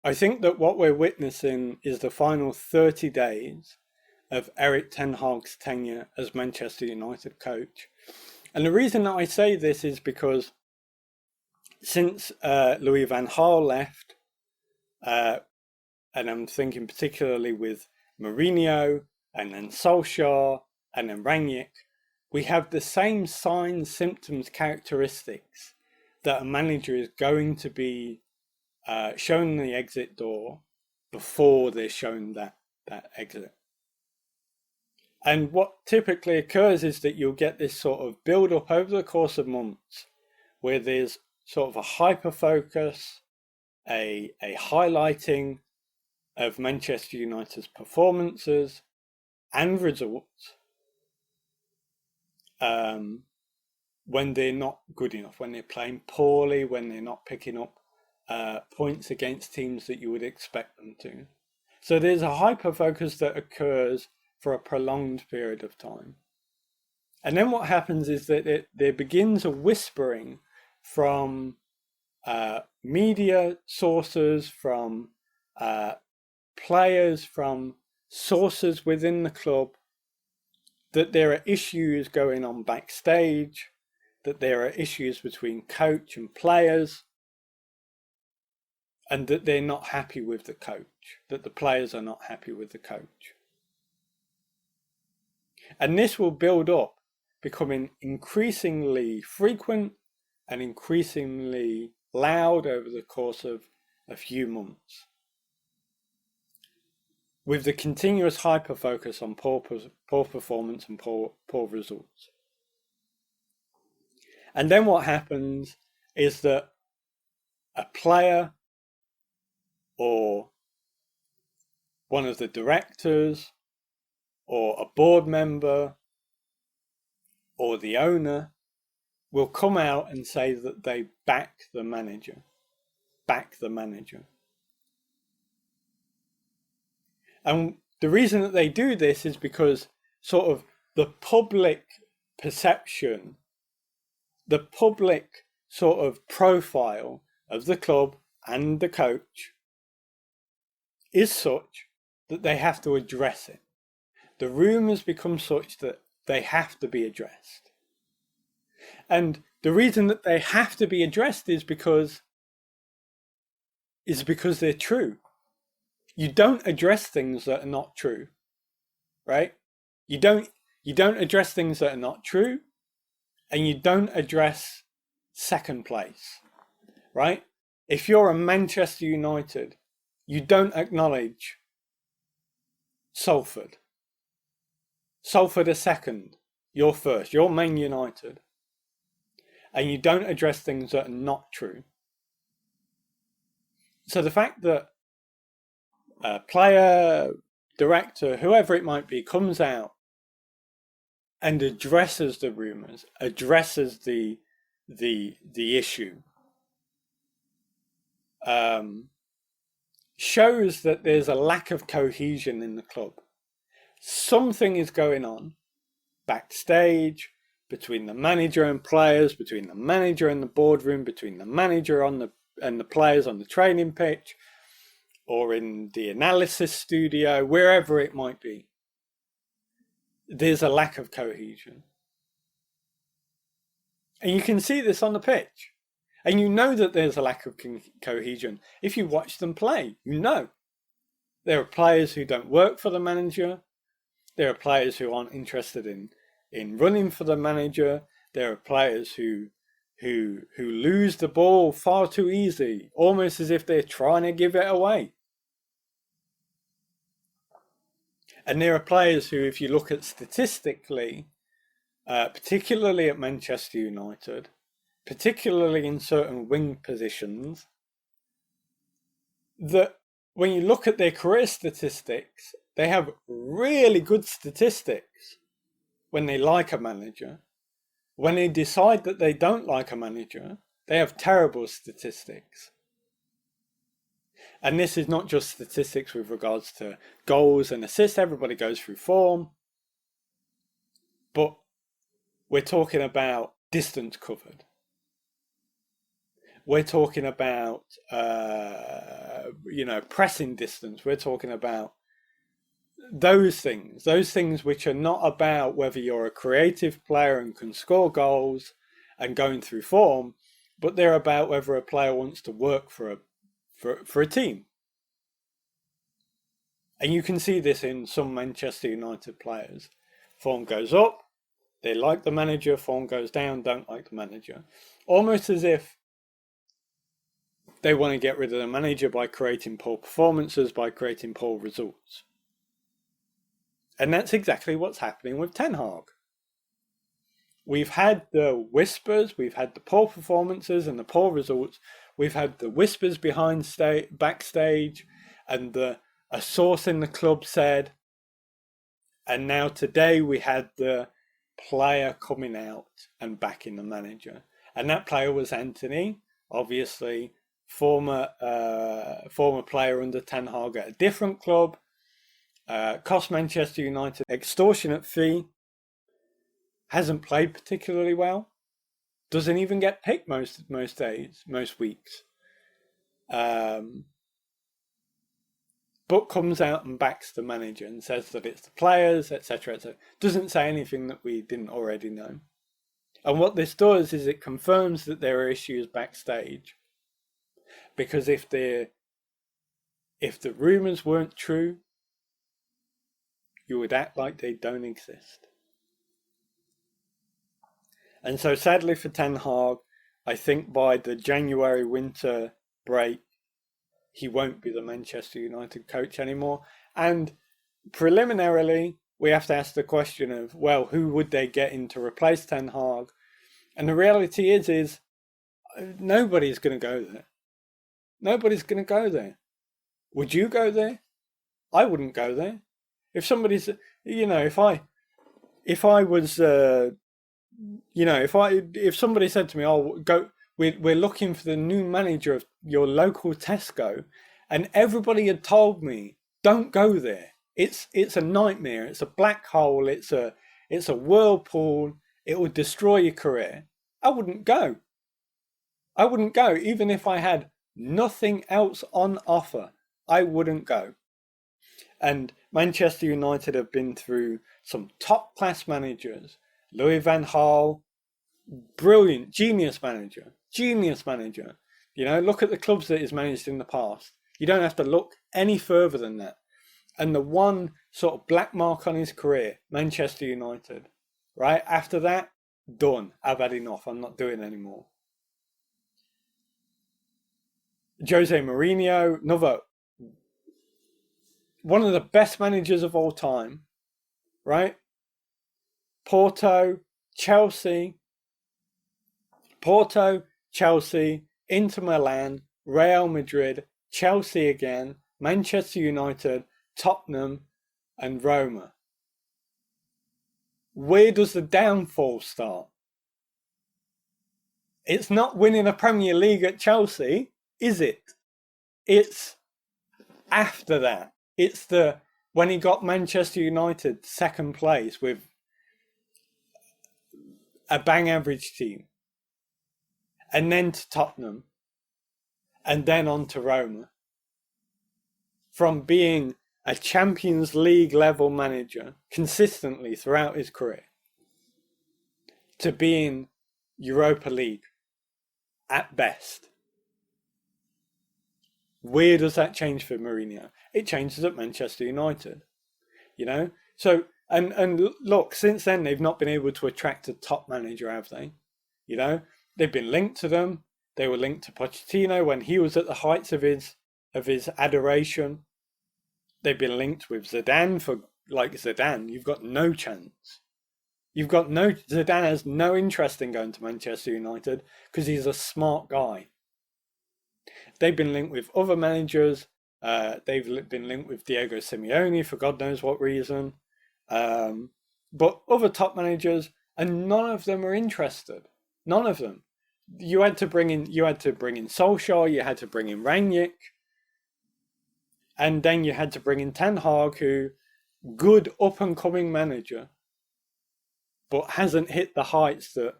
I think that what we're witnessing is the final 30 days of Erik Ten Hag's tenure as Manchester United coach. And the reason that I say this is because since Louis van Gaal left, and I'm thinking particularly with Mourinho and then Solskjaer and then Rangnick, we have the same signs, symptoms, characteristics that a manager is going to be shown the exit door before they're shown that exit. And what typically occurs is that you'll get this sort of build up over the course of months where there's sort of a hyper focus, a highlighting of Manchester United's performances and results when they're not good enough, when they're playing poorly, when they're not picking up points against teams that you would expect them to. So there's a hyper focus that occurs for a prolonged period of time. And then what happens is that there begins a whispering from media sources, from players, from sources within the club, that there are issues going on backstage, that there are issues between coach and players, and that they're not happy with the coach, that the players are not happy with the coach. And this will build up, becoming increasingly frequent and increasingly loud over the course of a few months, with the continuous hyper focus on poor performance and poor results. And then what happens is that a player or one of the directors or a board member or the owner will come out and say that they back the manager. And the reason that they do this is because sort of the public perception, the public sort of profile of the club and the coach is such that they have to address it. The rumours become such that they have to be addressed. And the reason that they have to be addressed is because they're true. You don't address things that are not true, right? You don't address things that are not true, and you don't address second place, right? If you're a Manchester United, you don't acknowledge Salford. Salford are second, you're first, you're Man United. And you don't address things that are not true. So the fact that a player, director, whoever it might be, comes out and addresses the rumours, addresses the issue, shows that there's a lack of cohesion in the club. Something is going on backstage, between the manager and players, between the manager and the boardroom, between the manager and the players on the training pitch, or in the analysis studio, wherever it might be. There's a lack of cohesion. And you can see this on the pitch. And you know that there's a lack of cohesion. If you watch them play, you know. There are players who don't work for the manager. There are players who aren't interested in running for the manager. There are players who lose the ball far too easy, almost as if they're trying to give it away. And there are players who, if you look at statistically, particularly at Manchester United, particularly in certain wing positions, that when you look at their career statistics, they have really good statistics when they like a manager. When they decide that they don't like a manager, they have terrible statistics. And this is not just statistics with regards to goals and assists. Everybody goes through form. But we're talking about distance covered. we're talking about, pressing distance. We're talking about those things which are not about whether you're a creative player and can score goals and going through form, but they're about whether a player wants to work for a team. And you can see this in some Manchester United players. Form goes up, they like the manager. Form goes down, don't like the manager. Almost as if they want to get rid of the manager by creating poor performances, by creating poor results. And that's exactly what's happening with Ten Hag. We've had the whispers, we've had the poor performances and the poor results. We've had the whispers backstage, and a source in the club said. And now today we had the player coming out and backing the manager. And that player was Anthony, obviously former player under Ten Hag at a different club. Cost Manchester United extortionate fee, hasn't played particularly well, doesn't even get picked most days, most weeks. But comes out and backs the manager and says that it's the players, etc., etc. Doesn't say anything that we didn't already know. And what this does is it confirms that there are issues backstage. Because if the rumours weren't true, you would act like they don't exist. And so sadly for Ten Hag, I think by the January winter break, he won't be the Manchester United coach anymore. And preliminarily, we have to ask the question of, well, who would they get in to replace Ten Hag? And the reality is nobody's going to go there. Nobody's going to go there. Would you go there? I wouldn't go there. If somebody's, if somebody said to me, "Oh, go, we're looking for the new manager of your local Tesco," and everybody had told me, "Don't go there. It's a nightmare. It's a black hole. It's a whirlpool. It would destroy your career." I wouldn't go. I wouldn't go, even if I had nothing else on offer. I wouldn't go. And Manchester United have been through some top-class managers. Louis van Gaal, brilliant, genius manager. Look at the clubs that he's managed in the past. You don't have to look any further than that. And the one sort of black mark on his career, Manchester United. Right? After that, done. I've had enough. I'm not doing anymore. Jose Mourinho, another one of the best managers of all time, right? Porto, Chelsea, Inter Milan, Real Madrid, Chelsea again, Manchester United, Tottenham, and Roma. Where does the downfall start? It's not winning a Premier League at Chelsea, is it? It's after that. It's when he got Manchester United second place with a bang average team, and then to Tottenham, and then on to Roma. From being a Champions League level manager consistently throughout his career to being Europa League at best. Where does that change for Mourinho? It changes at Manchester United, So, and look, since then they've not been able to attract a top manager, have they? They've been linked to them. They were linked to Pochettino when he was at the heights of his adoration. They've been linked with Zidane Zidane, you've got no chance. Zidane has no interest in going to Manchester United because he's a smart guy. They've been linked with other managers. They've been linked with Diego Simeone for God knows what reason. But other top managers, and none of them are interested. None of them. You had to bring in Solskjaer, you had to bring in Rangnick, and then you had to bring in Ten Hag, who good up and coming manager, but hasn't hit the heights that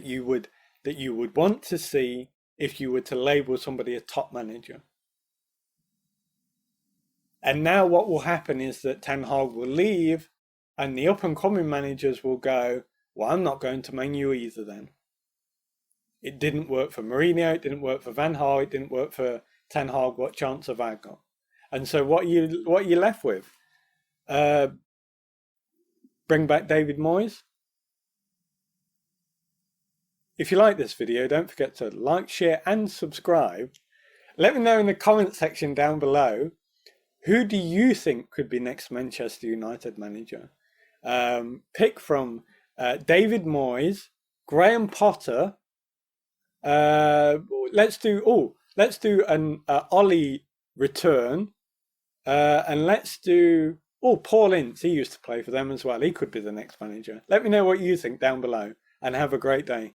you would that you would want to see if you were to label somebody a top manager. And now what will happen is that Ten Hag will leave and the up-and-coming managers will go, well, I'm not going to Man U either then. It didn't work for Mourinho, it didn't work for Van Gaal, it didn't work for Ten Hag. What chance have I got? And so what are you left with? Bring back David Moyes? If you like this video, don't forget to like, share and subscribe. Let me know in the comment section down below, who do you think could be next Manchester United manager? Pick from David Moyes, Graham Potter. Let's do an Ollie return, and let's do Paul Ince. He used to play for them as well. He could be the next manager. Let me know what you think down below, and have a great day.